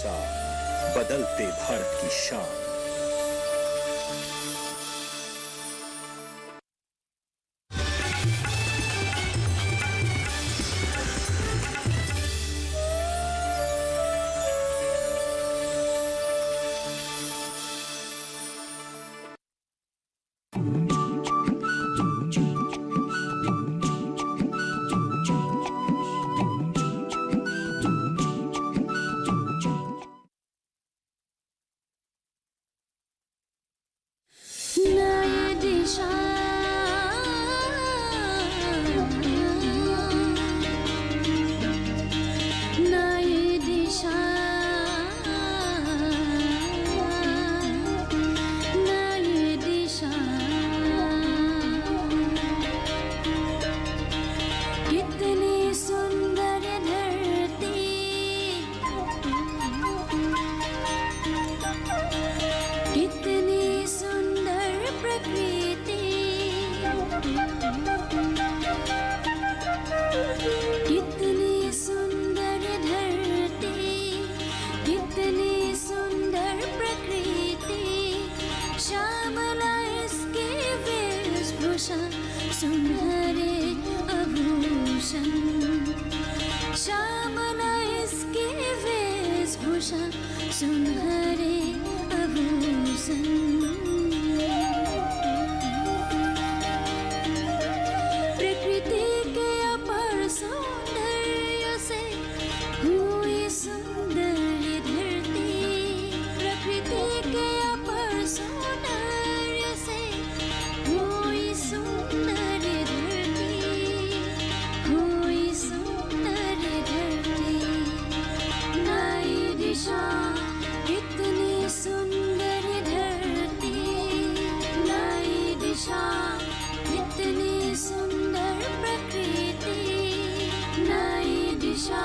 अनुसार बदलते भारत की शान। सुनहरे आभूषण, श्यामला इसके वेशभूषा, सुनहरे आभूषण। प्रकृति के अपार सौंदर्य से हुई सुंदर ये धरती, प्रकृति के अपार सौंदर्य से हुई सुंदर कितनी सुंदर धरती, नई दिशा, कितनी सुंदर प्रकृति, नई दिशा।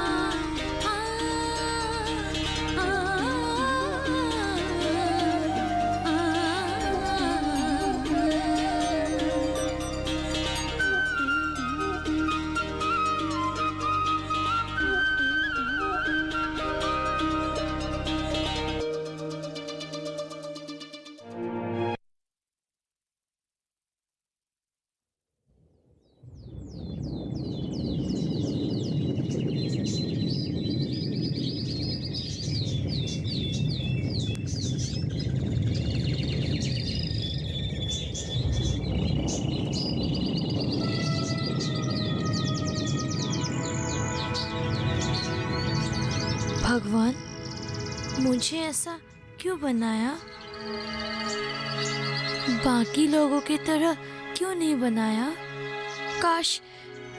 भगवान, मुझे ऐसा क्यों बनाया? बाकी लोगों की तरह क्यों नहीं बनाया? काश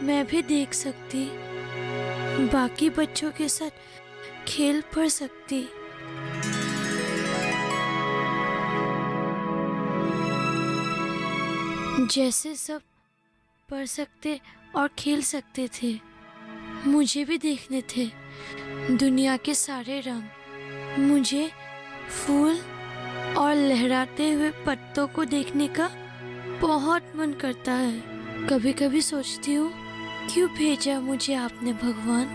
मैं भी देख सकती, बाकी बच्चों के साथ खेल पढ़ सकती। जैसे सब पढ़ सकते और खेल सकते थे, मुझे भी देखने थे दुनिया के सारे रंग। मुझे फूल और लहराते हुए पत्तों को देखने का बहुत मन करता है। कभी कभी सोचती हूँ, क्यों भेजा मुझे आपने भगवान?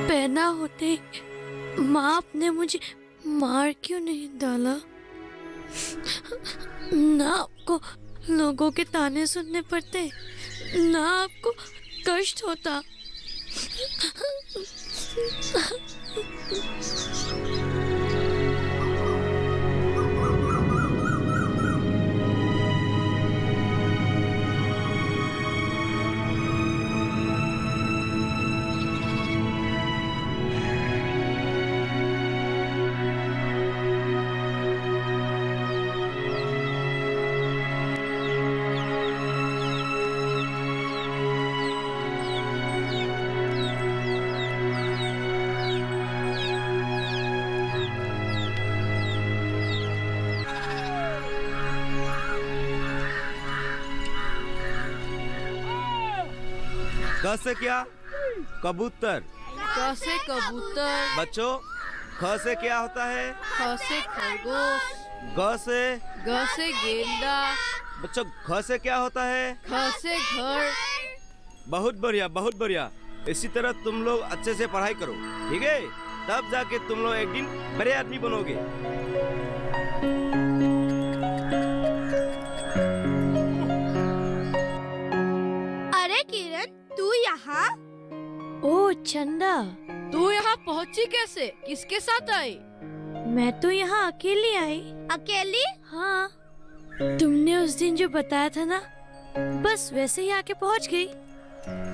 पैदा होते ही माँ ने मुझे मार क्यों नहीं डाला? ना आपको लोगों के ताने सुनने पड़ते, ना आपको कष्ट होता। क से क्या? कबूतर। क से कबूतर। बच्चों, ख से क्या होता है? ख से खरगोश। ग से? ग से गेंदा। बच्चों, ख से क्या होता है? ख से घर। बहुत बढ़िया, बहुत बढ़िया। इसी तरह तुम लोग अच्छे से पढ़ाई करो, ठीक है? तब जाके तुम लोग एक दिन बड़े आदमी बनोगे। अरे किरण, तू यहाँ? ओ चंदा, तू यहाँ पहुँची कैसे? किसके साथ आई? मैं तो यहाँ अकेली आई। अकेली? हाँ, तुमने उस दिन जो बताया था ना, बस वैसे ही आके पहुँच गई।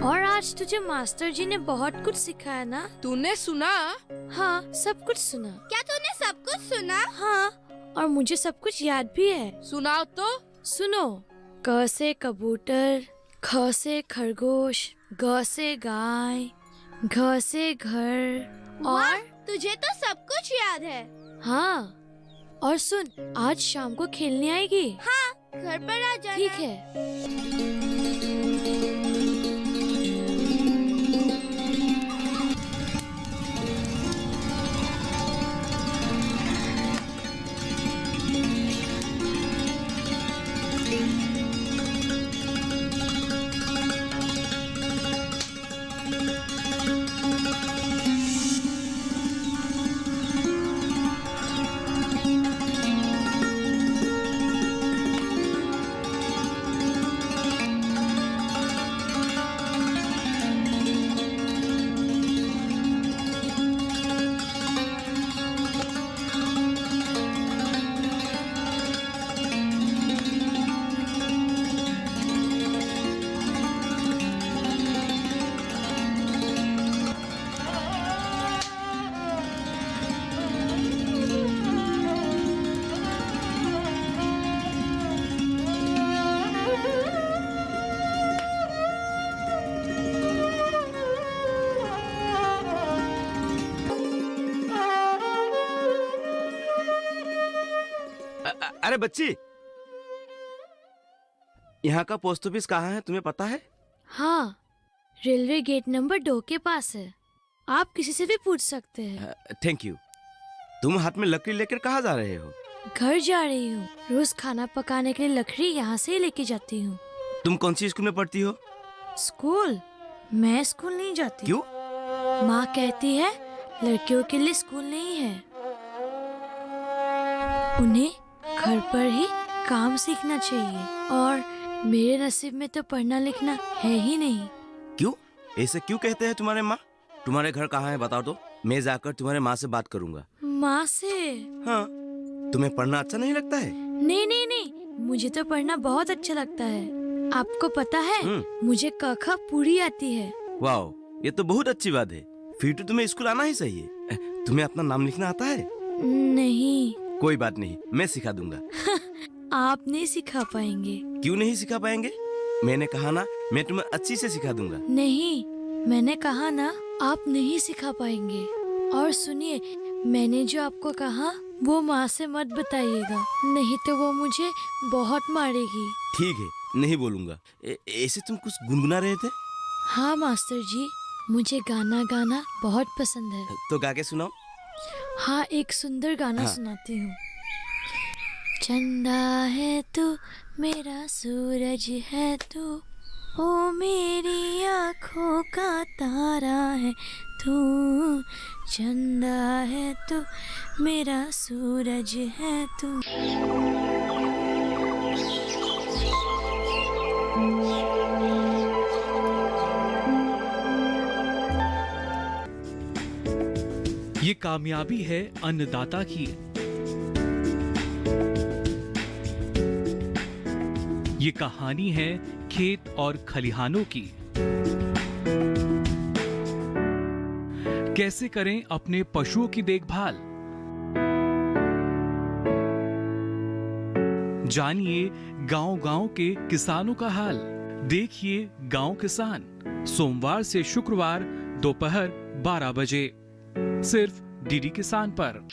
और आज तुझे मास्टर जी ने बहुत कुछ सिखाया ना? तूने सुना? हाँ, सब कुछ सुना। क्या तूने सब कुछ सुना? हाँ, और मुझे सब कुछ याद भी है। सुनाओ तो। सुनो, क से कबूतर, ख से खरगोश, ग से गाय, घ से घर, वाह, और तुझे तो सब कुछ याद है। हाँ, और सुन, आज शाम को खेलने आएगी? हाँ, घर पर आ जाना। ठीक है। अरे बच्ची, यहाँ का पोस्ट ऑफिस कहाँ है तुम्हें पता है? हाँ, रेलवे गेट नंबर 2 के पास है। आप किसी से भी पूछ सकते हैं। Thank you. तुम हाथ में लकड़ी लेकर कहाँ जा रहे हो? घर जा रही हूँ। रोज खाना पकाने के लिए लकड़ी यहाँ से ही लेके जाती हूँ। तुम कौन सी स्कूल में पढ़ती हो? स्कूल? मैं स्कूल नहीं जाती। क्यों? माँ कहती है लड़कियों के लिए स्कूल नहीं है, उन्हें घर पर ही काम सीखना चाहिए। और मेरे नसीब में तो पढ़ना लिखना है ही नहीं। क्यों? ऐसे क्यों कहते हैं तुम्हारे माँ? तुम्हारे घर कहाँ है बताओ तो, मैं जाकर तुम्हारे माँ से बात करूँगा। माँ से? हाँ, तुम्हें पढ़ना अच्छा नहीं लगता है? नहीं नहीं नहीं, मुझे तो पढ़ना बहुत अच्छा लगता है। आपको पता है, मुझे क ख पूरी आती है। वाह, ये तो बहुत अच्छी बात है। फिर तो तुम्हें स्कूल आना ही चाहिए। तुम्हें अपना नाम लिखना आता है? नहीं। कोई बात नहीं, मैं सिखा दूंगा। आप नहीं सिखा पाएंगे। क्यों नहीं सिखा पाएंगे? मैंने कहा ना, मैं तुम्हें अच्छी से सिखा दूंगा। नहीं, मैंने कहा ना, आप नहीं सिखा पाएंगे। और सुनिए, मैंने जो आपको कहा वो माँ से मत बताइएगा, नहीं तो वो मुझे बहुत मारेगी। ठीक है, नहीं बोलूंगा। ऐसे तुम कुछ गुनगुना रहे थे? हाँ मास्टर जी, मुझे गाना गाना बहुत पसंद है। तो गा के सुनाओ। हाँ, एक सुंदर गाना सुनाती हूँ। चंदा है तू, मेरा सूरज है तू, ओ मेरी आँखों का तारा है तू। चंदा है तू, मेरा सूरज है तू। ये कामयाबी है अन्नदाता की। ये कहानी है खेत और खलिहानों की। कैसे करें अपने पशुओं की देखभाल, जानिए गांव-गांव के किसानों का हाल। देखिए गांव किसान, सोमवार से शुक्रवार दोपहर 12 बजे, सिर्फ डीडी किसान पर।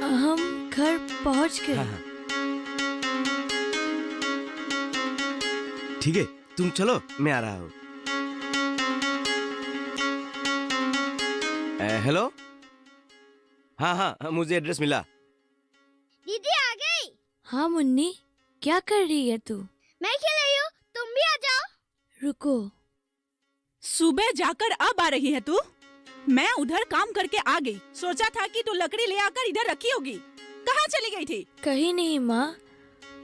हम घर पहुंच गए। हाँ, हाँ। ठीक है, तुम चलो, मैं आ रहा हूँ। हेलो, हाँ, मुझे एड्रेस मिला। दीदी आ गई। हाँ मुन्नी, क्या कर रही है तू? मैं खेल रही हूँ, तुम भी आ जाओ। रुको। सुबह जाकर अब आ रही है तू? मैं उधर काम करके आ गई, सोचा था कि तू लकड़ी ले आकर इधर रखी होगी। कहाँ चली गई थी? कहीं नहीं माँ,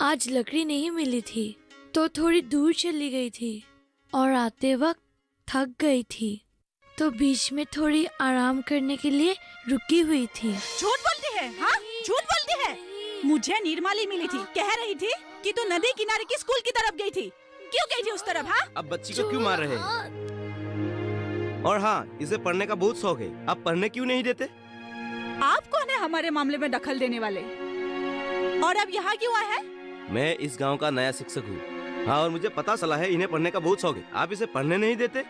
आज लकड़ी नहीं मिली थी तो थोड़ी दूर चली गई थी और आते वक्त थक गई थी तो बीच में थोड़ी आराम करने के लिए रुकी हुई थी। झूठ बोलती है, हाँ झूठ बोलती है। मुझे निर्मली मिली थी, कह रही थी कि तू नदी किनारे की स्कूल की तरफ गई थी। क्यों गई थी उस तरफ? हाँ, अब बच्ची को क्यों मार रहे हैं? और हाँ, इसे पढ़ने का बहुत शौक है, आप पढ़ने क्यों नहीं देते? आप कौन है हमारे मामले में दखल देने वाले? और अब यहाँ क्यों आए हैं? मैं इस गांव का नया शिक्षक हूँ। हाँ, और मुझे पता चला है इन्हें पढ़ने का बहुत शौक है, आप इसे पढ़ने नहीं देते?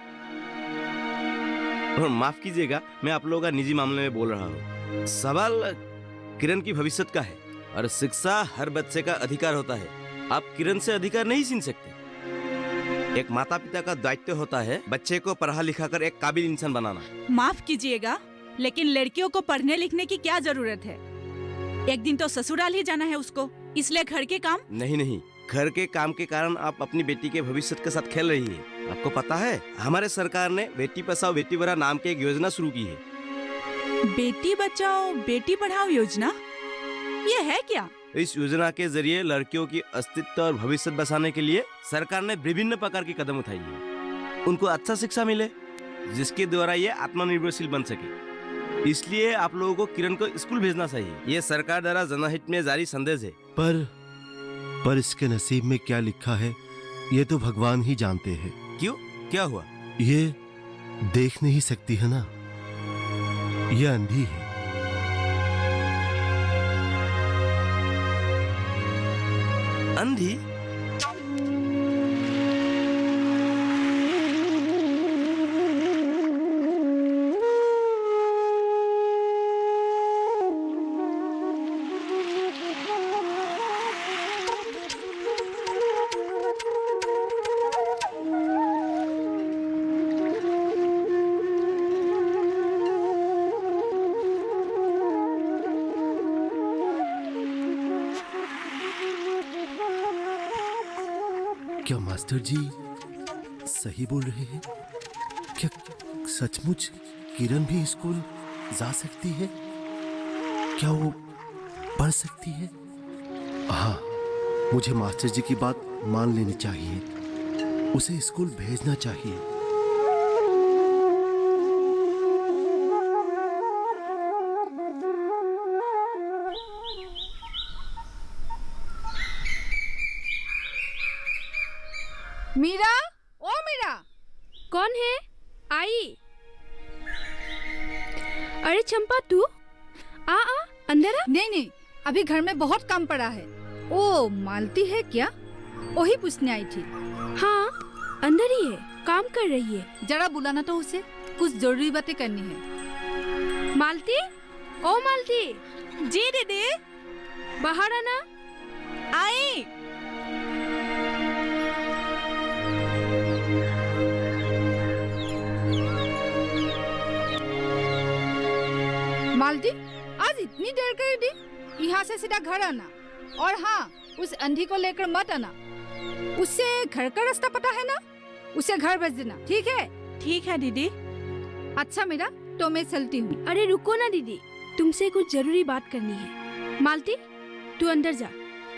और माफ कीजिएगा, मैं आप लोगों का निजी मामले में बोल रहा हूँ। सवाल किरण की भविष्य का है और शिक्षा हर बच्चे का अधिकार होता है। आप किरण से अधिकार नहीं छीन सकते। एक माता पिता का दायित्व होता है बच्चे को पढ़ा लिखा कर एक काबिल इंसान बनाना। माफ कीजिएगा, लेकिन लड़कियों को पढ़ने लिखने की क्या जरूरत है? एक दिन तो ससुराल ही जाना है उसको, इसलिए घर के काम। नहीं, घर के काम के कारण आप अपनी बेटी के भविष्य के साथ खेल रही है। आपको पता है, हमारे सरकार ने बेटी बचाओ बेटी पढ़ाओ नाम की एक योजना शुरू की है। बेटी बचाओ बेटी पढ़ाओ योजना, ये है क्या? इस योजना के जरिए लड़कियों की अस्तित्व और भविष्य बचाने के लिए सरकार ने विभिन्न प्रकार की कदम उठाई है। उनको अच्छा शिक्षा मिले जिसके द्वारा ये आत्मनिर्भरशील बन सके। इसलिए आप लोगों को किरण को स्कूल भेजना चाहिए। ये सरकार द्वारा जनहित में जारी संदेश है। पर इसके नसीब में क्या लिखा है ये तो भगवान ही जानते हैं। क्यों, क्या हुआ? ये देख नहीं सकती है ना, ये अंधी है। अंधी? क्या मास्टर जी सही बोल रहे हैं? क्या सचमुच किरण भी स्कूल जा सकती है? क्या वो पढ़ सकती है? हाँ, मुझे मास्टर जी की बात मान लेनी चाहिए, उसे स्कूल भेजना चाहिए। मीरा, ओ मीरा। कौन है? आई। अरे चंपा, तू आ अंदर आ। नहीं, अभी घर में बहुत काम पड़ा है। ओ मालती है क्या? वही पूछने आई थी। हाँ, अंदर ही है, काम कर रही है। जरा बुलाना तो उसे, कुछ जरूरी बातें करनी है। मालती, ओ मालती। जी दीदी। बाहर आना। आई। मालती, आज इतनी देर कर दी? यहाँ से सीधा घर आना। और हाँ, उस अंधी को लेकर मत आना। उससे घर का रास्ता पता है ना? उसे घर भेज देना, ठीक है? ठीक है दीदी। अच्छा मीरा, तो मैं चलती हूँ। अरे रुको ना दीदी, तुमसे कुछ जरूरी बात करनी है। मालती, तू अंदर जा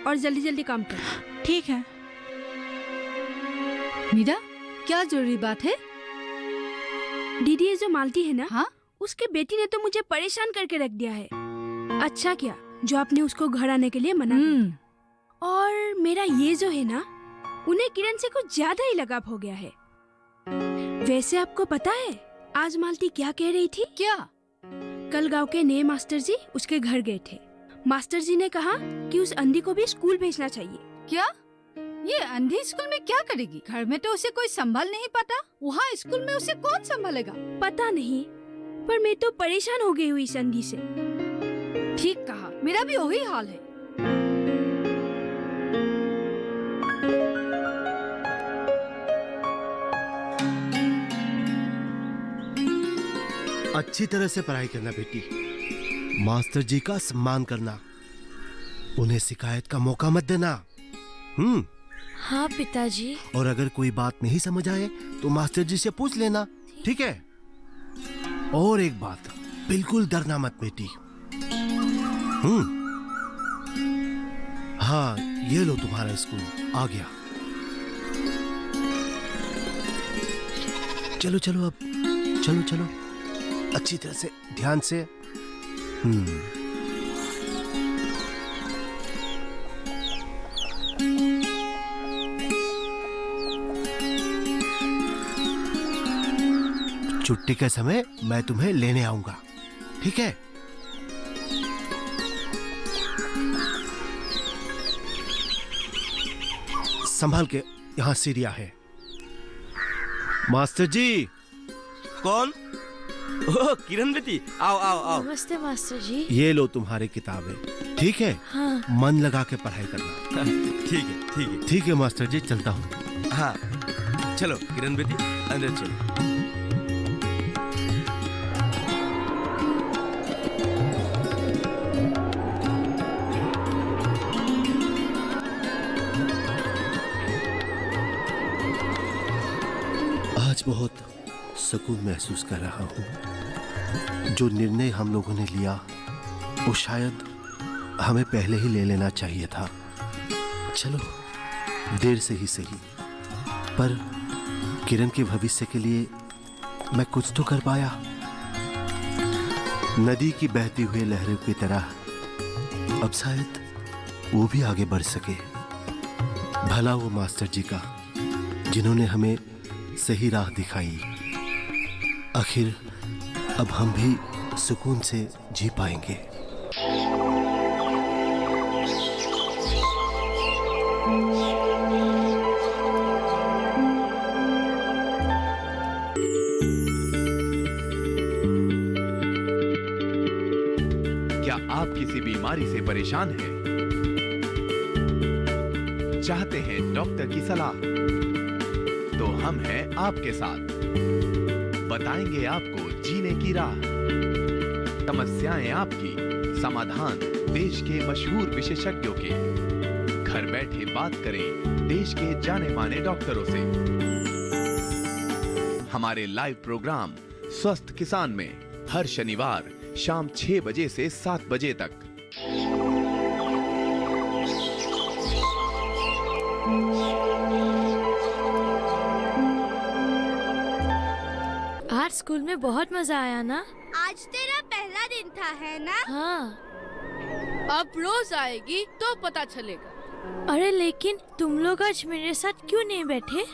और जल्दी जल्दी काम कर। ठीक है। मीरा, क्या जरूरी बात है? दीदी, ये जो मालती है ना, हाँ? उसके बेटी ने तो मुझे परेशान करके रख दिया है। अच्छा किया जो आपने उसको घर आने के लिए मना किया। और मेरा ये जो है ना, उन्हें किरण से कुछ ज्यादा ही लगाव हो गया है। वैसे आपको पता है आज मालती क्या कह रही थी? क्या? कल गांव के नए मास्टर जी उसके घर गए थे। मास्टर जी ने कहा कि उस अंधी को भी स्कूल भेजना चाहिए। क्या? ये अंधी स्कूल में क्या करेगी? घर में तो उसे कोई संभाल नहीं पाता, वहाँ स्कूल में उसे कौन संभालेगा? पता नहीं, पर मैं तो परेशान हो गई हुई इस अंधी से। ठीक कहा, मेरा भी वही हाल है। अच्छी तरह से पढ़ाई करना बेटी, मास्टर जी का सम्मान करना, उन्हें शिकायत का मौका मत देना। हाँ पिताजी। और अगर कोई बात नहीं समझ आए तो मास्टर जी से पूछ लेना, ठीक है? और एक बात, बिल्कुल डरना मत बेटी। हाँ, ये लो तुम्हारा स्कूल आ गया। चलो चलो अब, चलो चलो अच्छी तरह से, ध्यान से। छुट्टी के समय मैं तुम्हें लेने आऊंगा, ठीक है? संभाल के, यहाँ सीढ़ियां है। मास्टर जी। कौन? ओह किरण बेटी, आओ आओ आओ। नमस्ते मास्टर जी। ये लो तुम्हारी किताबें, ठीक है? हाँ। मन लगा के पढ़ाई करना। ठीक है ठीक है ठीक है मास्टर जी, चलता हूँ। हाँ चलो किरण बेटी, अंदर चलो। आज बहुत सुकून महसूस कर रहा हूँ। जो निर्णय हम लोगों ने लिया वो शायद हमें पहले ही ले लेना चाहिए था। चलो देर से ही सही, पर किरण के भविष्य के लिए मैं कुछ तो कर पाया। नदी की बहती हुई लहरों की तरह अब शायद वो भी आगे बढ़ सके। भला वो मास्टर जी का, जिन्होंने हमें सही राह दिखाई। आखिर अब हम भी सुकून से जी पाएंगे। क्या आप किसी बीमारी से परेशान हैं? चाहते हैं डॉक्टर की सलाह? तो हम हैं आपके साथ, बताएंगे आपको जीने की राह। समस्याएं आपकी, समाधान देश के मशहूर विशेषज्ञों के। घर बैठे बात करें देश के जाने माने डॉक्टरों से। हमारे लाइव प्रोग्राम स्वस्थ किसान में हर शनिवार शाम 6 बजे से 7 बजे तक। आज स्कूल में बहुत मजा आया ना? आज तेरा पहला दिन था, है ना? हाँ। अब रोज आएगी तो पता चलेगा। अरे लेकिन तुम लोग आज मेरे साथ क्यों नहीं बैठे?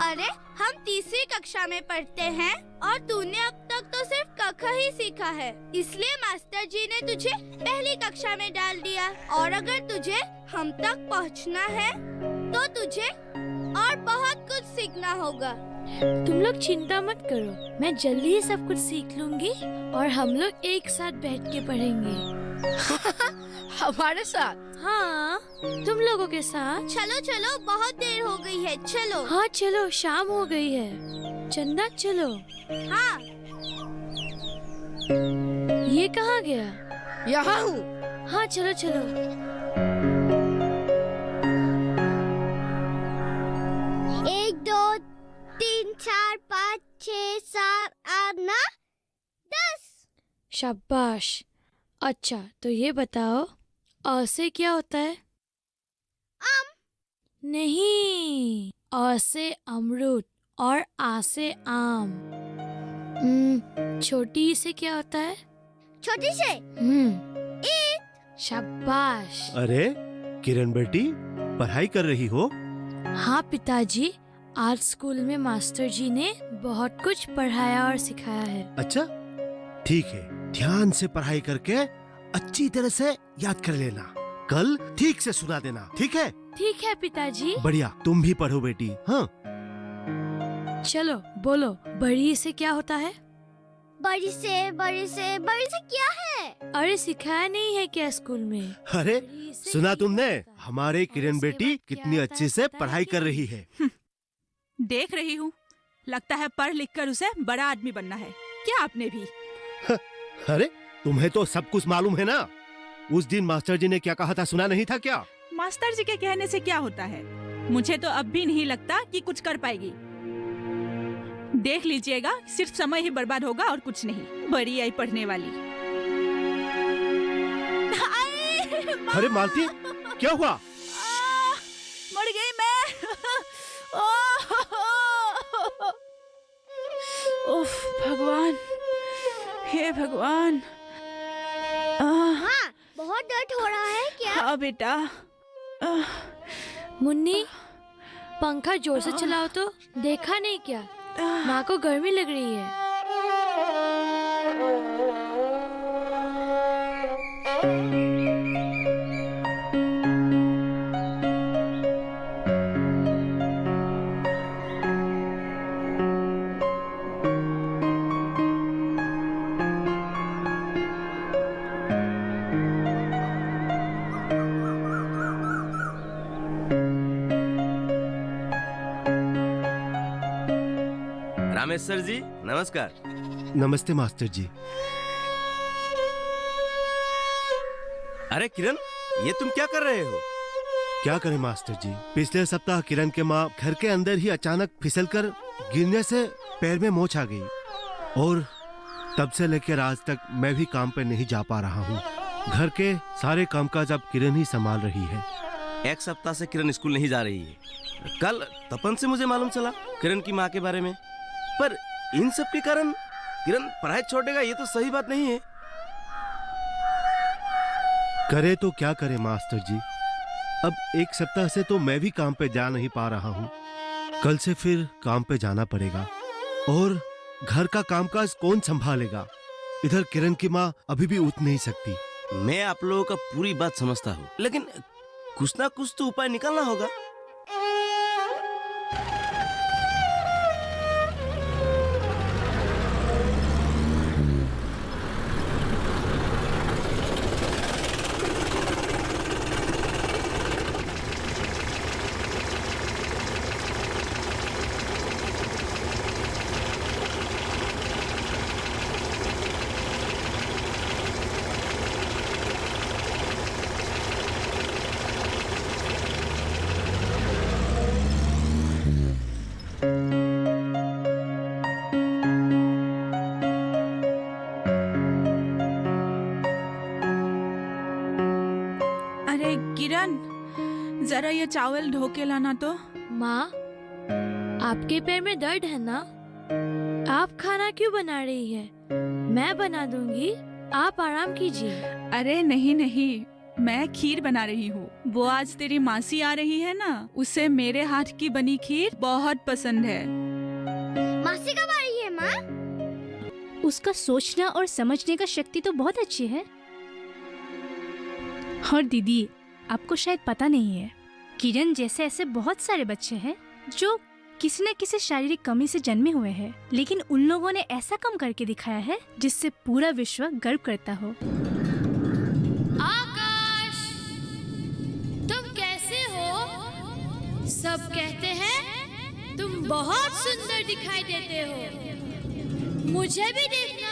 अरे हम तीसरी कक्षा में पढ़ते हैं और तूने अब तक तो सिर्फ क ख ही सीखा है, इसलिए मास्टर जी ने तुझे पहली कक्षा में डाल दिया। और अगर तुझे हम तक पहुंचना है तो तुझे और बहुत कुछ सीखना होगा। तुम लोग चिंता मत करो, मैं जल्दी ही सब कुछ सीख लूंगी और हम लोग एक साथ बैठ के पढ़ेंगे। हमारे साथ? हाँ, तुम लोगों के साथ। चलो चलो, बहुत देर हो गई है, चलो। हाँ चलो, शाम हो गई है। चंदा चलो। हाँ। ये कहाँ गया? यहाँ हूँ। हाँ चलो चलो। 1 2 3 4 5 6 7 8 9 10। शाबाश। अच्छा तो ये बताओ, अ से क्या होता है? नहीं, अ से अमरूद और आ से आम। छोटी ई से क्या होता है? छोटी से ईट। शाबाश। अरे किरण बेटी, पढ़ाई कर रही हो? हाँ पिताजी, आज स्कूल में मास्टर जी ने बहुत कुछ पढ़ाया और सिखाया है। अच्छा ठीक है, ध्यान से पढ़ाई करके अच्छी तरह से याद कर लेना। कल ठीक से सुना देना, ठीक है? ठीक है पिताजी। बढ़िया, तुम भी पढ़ो बेटी। हाँ चलो बोलो, बड़ी से क्या होता है? बड़ी से क्या है? अरे सिखाया नहीं है क्या स्कूल में? अरे बड़ी से सुना ये तुमने? होता है। हमारे किरण उसके बेटी बाद क्या कितनी आता अच्छे है से पता है पढ़ाई क्या? कर रही है। देख रही हूँ, लगता है पढ़ लिख कर उसे बड़ा आदमी बनना है। क्या आपने भी? अरे तुम्हें तो सब कुछ मालूम है ना। उस दिन मास्टर जी ने क्या कहा था, सुना नहीं था क्या? मास्टर जी के कहने से क्या होता है? मुझे तो अब भी नहीं लगता कि कुछ कर पाएगी। देख लीजिएगा, सिर्फ समय ही बर्बाद होगा और कुछ नहीं। बड़ी आई पढ़ने वाली। अरे मालती, क्या हुआ? मर गई मैं। उफ भगवान, हे भगवान। हाँ, बहुत दर्द हो रहा है क्या? हाँ बेटा। मुन्नी, पंखा जोर से चलाओ तो। देखा नहीं क्या? माँ को गर्मी लग रही है। रामेश्वर जी नमस्कार। नमस्ते मास्टर जी। अरे किरण, ये तुम क्या कर रहे हो? क्या करें मास्टर जी, पिछले सप्ताह किरण के माँ घर के अंदर ही अचानक फिसलकर गिरने से पैर में मोच आ गई और तब से लेकर आज तक मैं भी काम पे नहीं जा पा रहा हूँ। घर के सारे कामकाज अब किरण ही संभाल रही है। एक सप्ताह से किरण स्कूल नहीं जा रही है। कल तपन से मुझे मालूम चला किरण की माँ के बारे में, पर इन सब के कारण किरण पढ़ाई छोड़ेगा ये तो सही बात नहीं है। करे तो क्या करे मास्टर जी, अब एक सप्ताह से तो मैं भी काम पे जा नहीं पा रहा हूँ। कल से फिर काम पे जाना पड़ेगा और घर का कामकाज कौन संभालेगा? इधर किरण की माँ अभी भी उठ नहीं सकती। मैं आप लोगों का पूरी बात समझता हूँ, लेकिन कुछ ना कुछ तो उपाय निकालना होगा। अरे किरण, जरा ये चावल धो के लाना तो। माँ, आपके पैर में दर्द है ना? आप खाना क्यों बना रही है? मैं बना दूंगी, आप आराम कीजिए। अरे नहीं नहीं, मैं खीर बना रही हूँ। वो आज तेरी मासी आ रही है ना, उसे मेरे हाथ की बनी खीर बहुत पसंद है। मासी कब आ रही है माँ? उसका सोचना और समझने का शक्ति तो बहुत अच्छी है। और दीदी, आपको शायद पता नहीं है, किरण जैसे ऐसे बहुत सारे बच्चे हैं जो किसी न किसी शारीरिक कमी से जन्मे हुए हैं, लेकिन उन लोगों ने ऐसा काम करके दिखाया है जिससे पूरा विश्व गर्व करता हो। आकाश, तुम कैसे हो? सब कहते हैं तुम बहुत सुंदर दिखाई देते हो। मुझे भी देखना